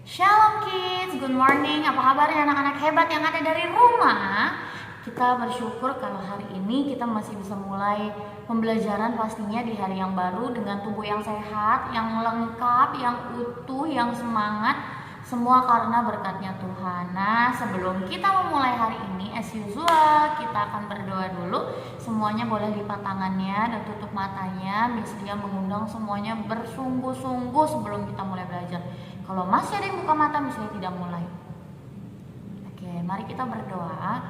Shalom kids, good morning. Apa kabarnya anak-anak hebat yang ada dari rumah? Kita bersyukur kalau hari ini kita masih bisa mulai pembelajaran pastinya di hari yang baru dengan tubuh yang sehat, yang lengkap, yang utuh, yang semangat. Semua karena berkatnya Tuhan. Nah, sebelum kita memulai hari ini, as usual, kita akan berdoa dulu. Semuanya boleh lipat tangannya dan tutup matanya. Miss Lia mengundang semuanya bersungguh-sungguh sebelum kita mulai belajar. Kalau masih ada yang buka mata, Miss Lia tidak mulai. Oke, mari kita berdoa.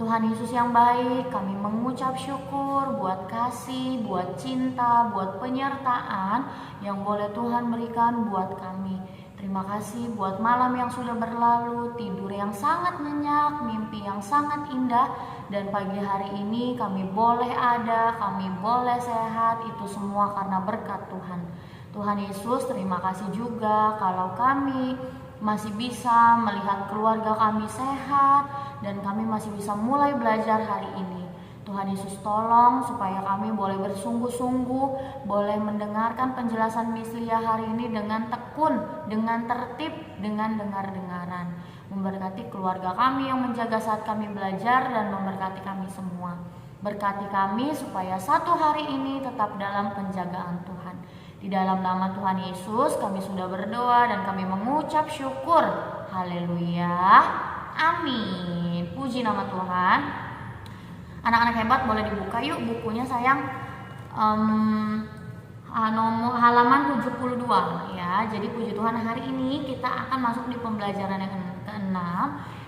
Tuhan Yesus yang baik, kami mengucap syukur buat kasih, buat cinta, buat penyertaan yang boleh Tuhan berikan buat kami. Terima kasih buat malam yang sudah berlalu, tidur yang sangat nyenyak, mimpi yang sangat indah, dan pagi hari ini kami boleh ada, kami boleh sehat, itu semua karena berkat Tuhan. Tuhan Yesus, terima kasih juga kalau kami masih bisa melihat keluarga kami sehat, dan kami masih bisa mulai belajar hari ini. Tuhan Yesus tolong supaya kami boleh bersungguh-sungguh, boleh mendengarkan penjelasan Miss Lia hari ini dengan tekun, dengan tertib, dengan dengar-dengaran. Memberkati keluarga kami yang menjaga saat kami belajar dan memberkati kami semua. Berkati kami supaya satu hari ini tetap dalam penjagaan Tuhan. Di dalam nama Tuhan Yesus kami sudah berdoa dan kami mengucap syukur. Haleluya. Amin. Puji nama Tuhan. Anak-anak hebat boleh dibuka yuk bukunya sayang. Nomor halaman 72 ya. Jadi puji Tuhan hari ini kita akan masuk di pembelajaran yang ke-6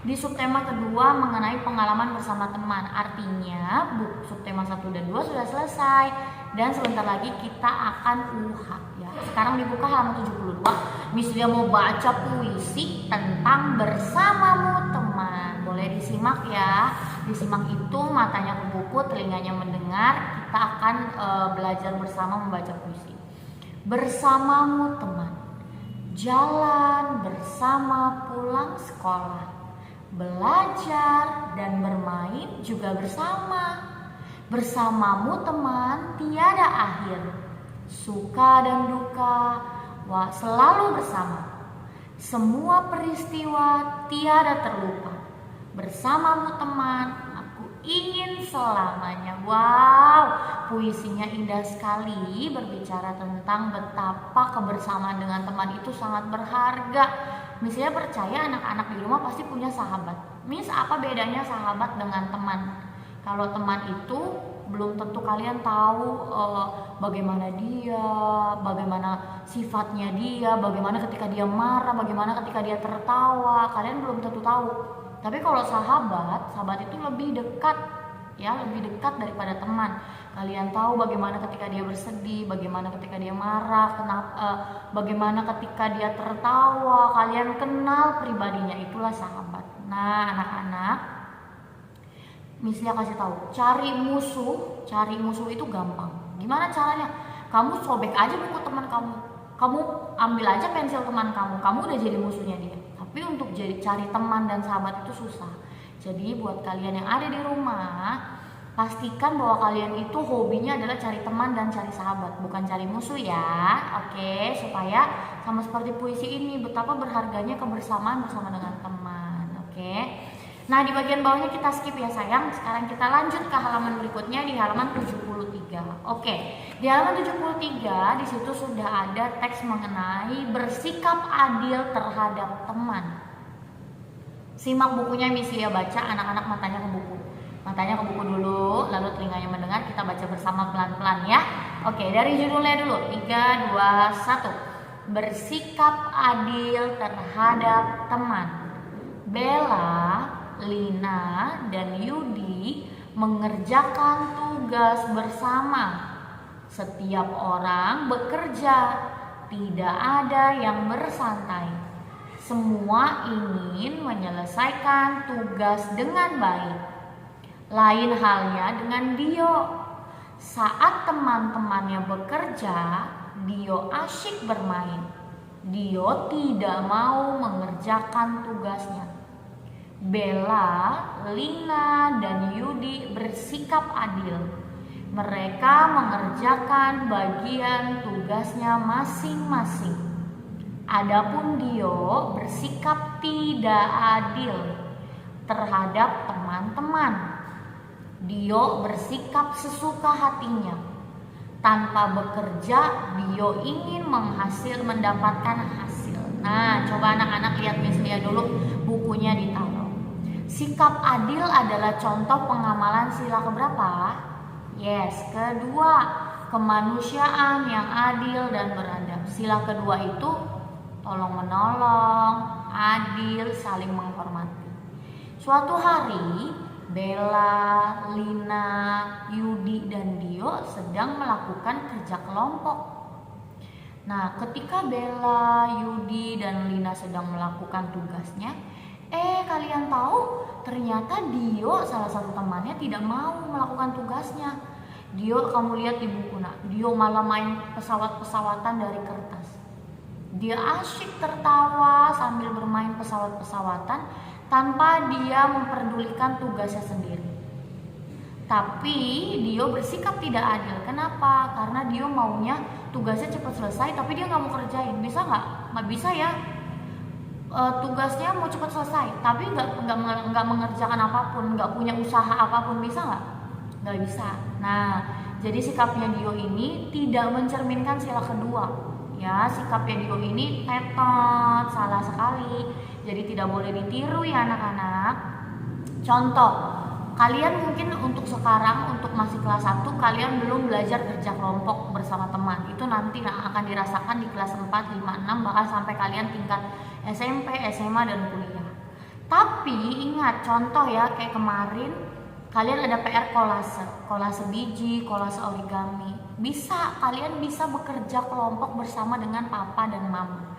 di subtema kedua mengenai pengalaman bersama teman. Artinya subtema 1 dan 2 sudah selesai dan sebentar lagi kita akan UH ya. Sekarang dibuka halaman 72. Miss Lia mau baca puisi tentang bersamamu teman. Boleh disimak ya. Disimak itu matanya ke buku, telinganya mendengar. Kita akan belajar bersama membaca puisi. Bersamamu teman, jalan bersama pulang sekolah, belajar dan bermain juga bersama. Bersamamu teman tiada akhir, suka dan duka selalu bersama. Semua peristiwa tiada terlupa. Bersamamu teman, aku ingin selamanya. Wow, puisinya indah sekali, berbicara tentang betapa kebersamaan dengan teman itu sangat berharga. Misalnya percaya anak-anak di rumah pasti punya sahabat. Miss, apa bedanya sahabat dengan teman? Kalau teman itu belum tentu kalian tahu bagaimana dia, bagaimana sifatnya dia, bagaimana ketika dia marah, bagaimana ketika dia tertawa. Kalian belum tentu tahu. Tapi kalau sahabat itu lebih dekat ya, lebih dekat daripada teman. Kalian tahu bagaimana ketika dia bersedih, bagaimana ketika dia marah, bagaimana ketika dia tertawa. Kalian kenal pribadinya, itulah sahabat. Nah, anak-anak, Miss Lia kasih tahu, cari musuh itu gampang. Gimana caranya? Kamu sobek aja buku teman kamu. Kamu ambil aja pensil teman kamu udah jadi musuhnya dia. Tapi untuk cari teman dan sahabat itu susah. Jadi buat kalian yang ada di rumah, pastikan bahwa kalian itu hobinya adalah cari teman dan cari sahabat, bukan cari musuh ya. Oke, supaya sama seperti puisi ini, betapa berharganya kebersamaan bersama dengan teman. Oke. Nah, di bagian bawahnya kita skip ya sayang. Sekarang kita lanjut ke halaman berikutnya di halaman 73. Oke. Di halaman 73 di situ sudah ada teks mengenai bersikap adil terhadap teman. Simak bukunya Miss Lia baca, anak-anak matanya ke buku. Matanya ke buku dulu, lalu telinganya mendengar, kita baca bersama pelan-pelan ya. Oke, dari judulnya dulu. 3 2 1. Bersikap adil terhadap teman. Bella, Lina, dan Yudi mengerjakan tugas bersama. Setiap orang bekerja, tidak ada yang bersantai. Semua ingin menyelesaikan tugas dengan baik. Lain halnya dengan Dio. Saat teman-temannya bekerja, Dio asyik bermain. Dio tidak mau mengerjakan tugasnya. Bella, Lina, dan Yudi bersikap adil. Mereka mengerjakan bagian tugasnya masing-masing. Adapun Dio bersikap tidak adil terhadap teman-teman. Dio bersikap sesuka hatinya. Tanpa bekerja, Dio ingin mendapatkan hasil. Nah, coba anak-anak lihat Miss Lia dulu, bukunya ditaruh. Sikap adil adalah contoh pengamalan sila keberapa? Yes, kedua, kemanusiaan yang adil dan beradab. Sila kedua itu tolong menolong, adil, saling menghormati. Suatu hari, Bella, Lina, Yudi, dan Dio sedang melakukan kerja kelompok. Nah, ketika Bella, Yudi, dan Lina sedang melakukan tugasnya, kalian tahu ternyata Dio, salah satu temannya, tidak mau melakukan tugasnya. Dio, kamu lihat di buku, Dio malah main pesawat-pesawatan dari kertas. Dia asyik tertawa sambil bermain pesawat-pesawatan tanpa dia memperdulikan tugasnya sendiri. Tapi Dio bersikap tidak adil. Kenapa? Karena Dio maunya tugasnya cepat selesai, tapi dia nggak mau kerjain. Bisa nggak? Nggak bisa ya. Tugasnya mau cepat selesai, tapi nggak mengerjakan apapun, nggak punya usaha apapun. Bisa nggak? Nggak bisa. Nah, jadi sikapnya Dio ini tidak mencerminkan sila kedua. Ya, sikapnya Dio ini tetot, salah sekali. Jadi tidak boleh ditiru ya anak-anak. Contoh, kalian mungkin untuk sekarang, untuk masih kelas 1, kalian belum belajar kerja kelompok bersama teman. Itu nanti akan dirasakan di kelas 4, 5, 6, bahkan sampai kalian tingkat SMP, SMA, dan kuliah. Tapi ingat, contoh ya, kayak kemarin kalian ada PR kolase biji, kolase origami. Kalian bisa bekerja kelompok bersama dengan papa dan mama.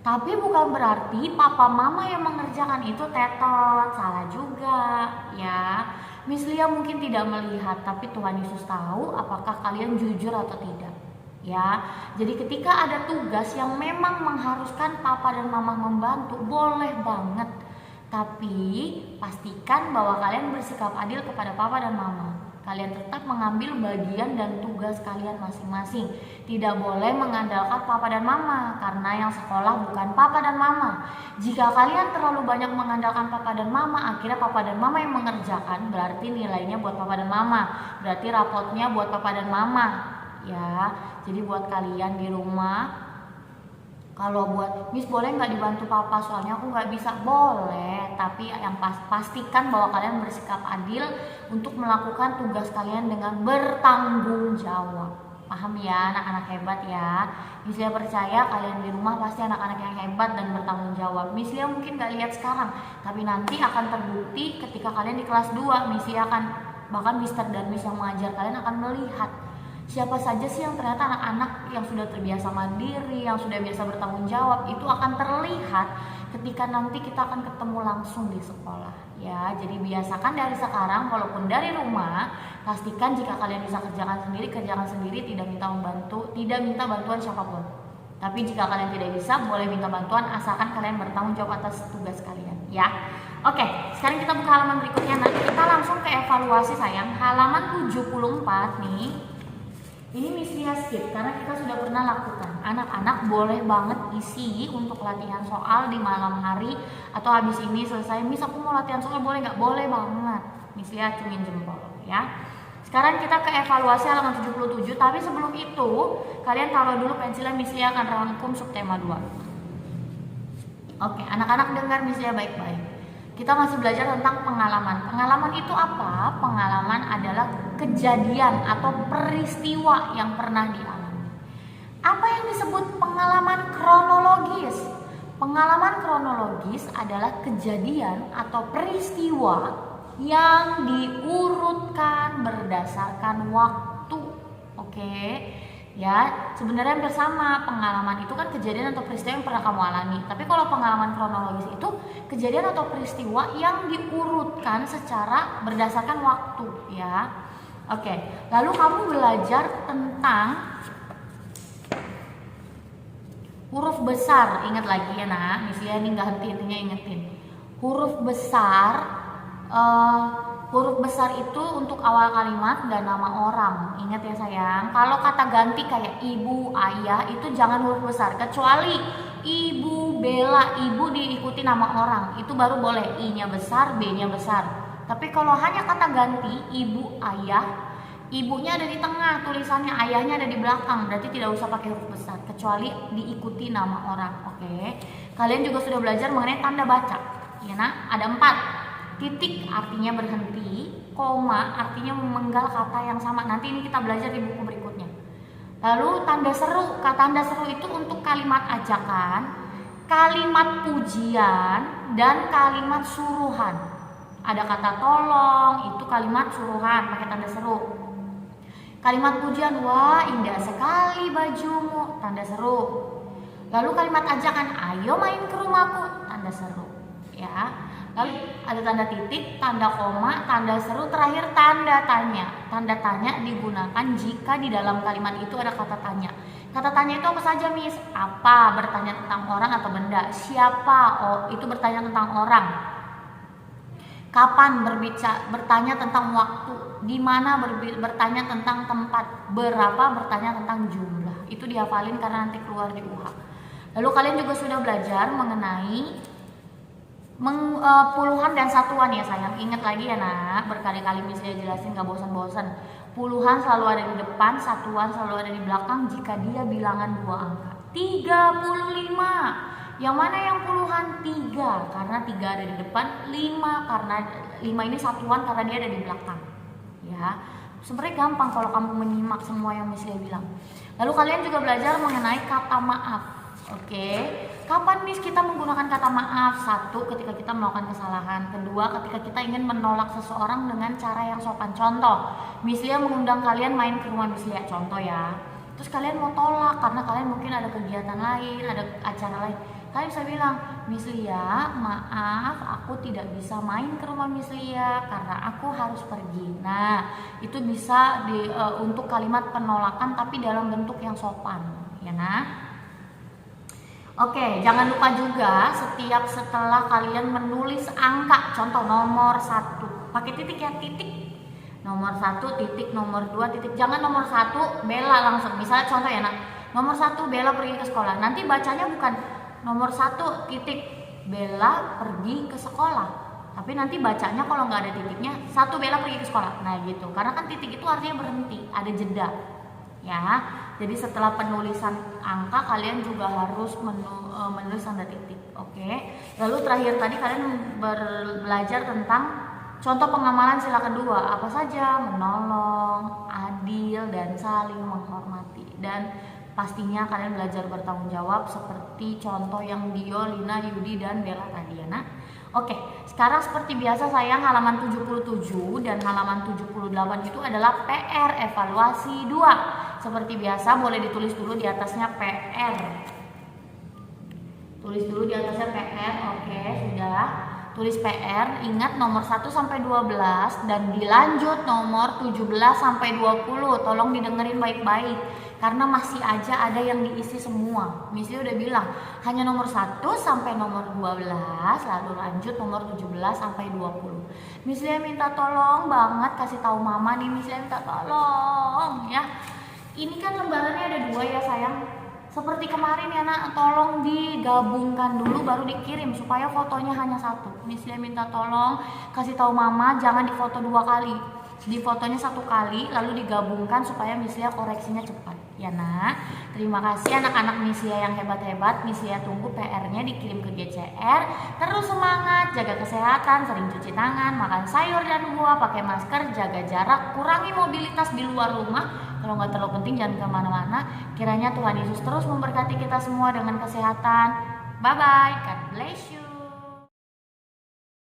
Tapi bukan berarti papa mama yang mengerjakan itu tetot, salah juga ya. Miss Lia mungkin tidak melihat, tapi Tuhan Yesus tahu apakah kalian jujur atau tidak. Ya, jadi ketika ada tugas yang memang mengharuskan papa dan mama membantu, boleh banget. Tapi pastikan bahwa kalian bersikap adil kepada papa dan mama. Kalian tetap mengambil bagian dan tugas kalian masing-masing. Tidak boleh mengandalkan papa dan mama, karena yang sekolah bukan papa dan mama. Jika kalian terlalu banyak mengandalkan papa dan mama, akhirnya papa dan mama yang mengerjakan, berarti nilainya buat papa dan mama, berarti rapotnya buat papa dan mama. Ya, jadi buat kalian di rumah, kalau buat Miss boleh nggak dibantu papa soalnya aku nggak bisa, boleh, tapi yang pastikan bahwa kalian bersikap adil untuk melakukan tugas kalian dengan bertanggung jawab. Paham ya anak-anak hebat ya. Miss Lia percaya kalian di rumah pasti anak-anak yang hebat dan bertanggung jawab. Miss Lia mungkin nggak lihat sekarang, tapi nanti akan terbukti ketika kalian di kelas 2. Miss Lia akan, bahkan Mister dan Miss yang mengajar kalian akan melihat siapa saja sih yang ternyata anak-anak yang sudah terbiasa mandiri, yang sudah biasa bertanggung jawab. Itu akan terlihat ketika nanti kita akan ketemu langsung di sekolah ya. Jadi biasakan dari sekarang, walaupun dari rumah, pastikan jika kalian bisa kerjakan sendiri, tidak minta bantuan siapapun. Tapi jika kalian tidak bisa, boleh minta bantuan asalkan kalian bertanggung jawab atas tugas kalian ya. Oke, sekarang kita buka halaman berikutnya. Nanti kita langsung ke evaluasi sayang. Halaman 74 nih. Ini Miss Lia skip karena kita sudah pernah lakukan. Anak-anak boleh banget isi untuk latihan soal di malam hari atau habis ini selesai. Miss aku mau latihan soal, boleh nggak? Boleh banget. Miss Lia acungin jempol ya. Sekarang kita ke evaluasi halaman 77. Tapi sebelum itu kalian taruh dulu pensilnya. Miss Lia akan rangkum subtema 2. Oke, anak-anak dengar Miss Lia baik-baik. Kita masih belajar tentang pengalaman. Pengalaman itu apa? Pengalaman adalah kejadian atau peristiwa yang pernah dialami. Apa yang disebut pengalaman kronologis? Pengalaman kronologis adalah kejadian atau peristiwa yang diurutkan berdasarkan waktu. Oke. Ya, sebenarnya hampir sama. Pengalaman itu kan kejadian atau peristiwa yang pernah kamu alami. Tapi kalau pengalaman kronologis itu kejadian atau peristiwa yang diurutkan secara berdasarkan waktu, ya. Oke, lalu kamu belajar tentang huruf besar. Ingat lagi ya nak, Miss Lia ini nggak henti-hentinya ingetin. Huruf besar huruf besar itu untuk awal kalimat dan nama orang. Ingat ya sayang, kalau kata ganti kayak ibu, ayah itu jangan huruf besar, kecuali ibu Bella, ibu diikuti nama orang, itu baru boleh I-nya besar, B-nya besar. Tapi kalau hanya kata ganti ibu, ayah, ibunya ada di tengah tulisannya, ayahnya ada di belakang, berarti tidak usah pakai huruf besar kecuali diikuti nama orang. Oke, kalian juga sudah belajar mengenai tanda baca ya nak, ada 4. Titik artinya berhenti, koma artinya memenggal kata yang sama, nanti ini kita belajar di buku berikutnya. Lalu tanda seru, tanda seru itu untuk kalimat ajakan, kalimat pujian, dan kalimat suruhan. Ada kata tolong, itu kalimat suruhan pakai tanda seru. Kalimat pujian, wah indah sekali bajumu, tanda seru. Lalu kalimat ajakan, ayo main ke rumahku, tanda seru. Ya. Lalu ada tanda titik, tanda koma, tanda seru, terakhir tanda tanya. Tanda tanya digunakan jika di dalam kalimat itu ada kata tanya. Kata tanya itu apa saja, Miss? Apa? Bertanya tentang orang atau benda. Siapa? Oh, itu bertanya tentang orang. Kapan? Bertanya tentang waktu. Di mana? Bertanya tentang tempat. Berapa? Bertanya tentang jumlah. Itu dihafalin karena nanti keluar di UH. Lalu kalian juga sudah belajar mengenai puluhan dan satuan ya sayang. Ingat lagi ya nak, berkali-kali misalnya jelasin gak bosan-bosan. Puluhan selalu ada di depan, satuan selalu ada di belakang jika dia bilangan 2 angka. 35. Yang mana yang puluhan? 3, karena 3 ada di depan, 5 karena 5 ini satuan karena dia ada di belakang. Ya, sebenarnya gampang kalau kamu menyimak semua yang Miss Lia bilang. Lalu kalian juga belajar mengenai kata maaf. Oke, kapan Miss kita menggunakan kata maaf? 1, ketika kita melakukan kesalahan. 2, ketika kita ingin menolak seseorang dengan cara yang sopan. Contoh, Miss Lia mengundang kalian main ke rumah Miss Lia, contoh ya. Terus kalian mau tolak karena kalian mungkin ada kegiatan lain, ada acara lain. Kalian bisa bilang, Miss Lia, maaf aku tidak bisa main ke rumah Miss Lia karena aku harus pergi. Nah, itu bisa untuk kalimat penolakan tapi dalam bentuk yang sopan, ya nah. Oke, jangan lupa juga setelah kalian menulis angka, contoh nomor 1, pakai titik ya, titik. Nomor 1 titik, nomor 2 titik. Jangan nomor 1 Bella langsung. Misalnya contoh ya nak, nomor 1 Bella pergi ke sekolah. Nanti bacanya bukan nomor 1 titik Bella pergi ke sekolah, tapi nanti bacanya kalau nggak ada titiknya 1 Bella pergi ke sekolah. Nah gitu, karena kan titik itu artinya berhenti, ada jeda ya. Jadi setelah penulisan angka kalian juga harus menulis tanda titik. Oke. Lalu terakhir tadi kalian belajar tentang contoh pengamalan sila kedua. Apa saja? Menolong, adil, dan saling menghormati. Dan pastinya kalian belajar bertanggung jawab seperti contoh yang Dio, Lina, Yudi, dan Bella tadi ya nak. Oke, sekarang seperti biasa sayang, halaman 77 dan halaman 78 itu adalah PR evaluasi 2. Seperti biasa boleh ditulis dulu di atasnya PR. Tulis dulu di atasnya PR. Oke, sudah. Tulis PR, ingat nomor 1 sampai 12 dan dilanjut nomor 17 sampai 20. Tolong didengerin baik-baik karena masih aja ada yang diisi semua. Miss Lia udah bilang hanya nomor 1 sampai nomor 12, lalu lanjut nomor 17 sampai 20. Miss Lia minta tolong banget kasih tahu mama nih, Miss Lia minta tolong ya. Ini kan lembarannya ada 2 ya sayang. Seperti kemarin ya nak, tolong digabungkan dulu baru dikirim supaya fotonya hanya 1. Miss Lia minta tolong kasih tahu mama jangan difoto 2 kali. Di fotonya 1 kali lalu digabungkan supaya Miss Lia koreksinya cepat. Ya nak, terima kasih anak-anak Miss Lia yang hebat-hebat. Miss Lia tunggu PR-nya dikirim ke GCR. Terus semangat, jaga kesehatan, sering cuci tangan, makan sayur dan buah, pakai masker, jaga jarak, kurangi mobilitas di luar rumah. Kalau nggak terlalu penting jangan kemana-mana. Kiranya Tuhan Yesus terus memberkati kita semua dengan kesehatan. Bye-bye, God bless you.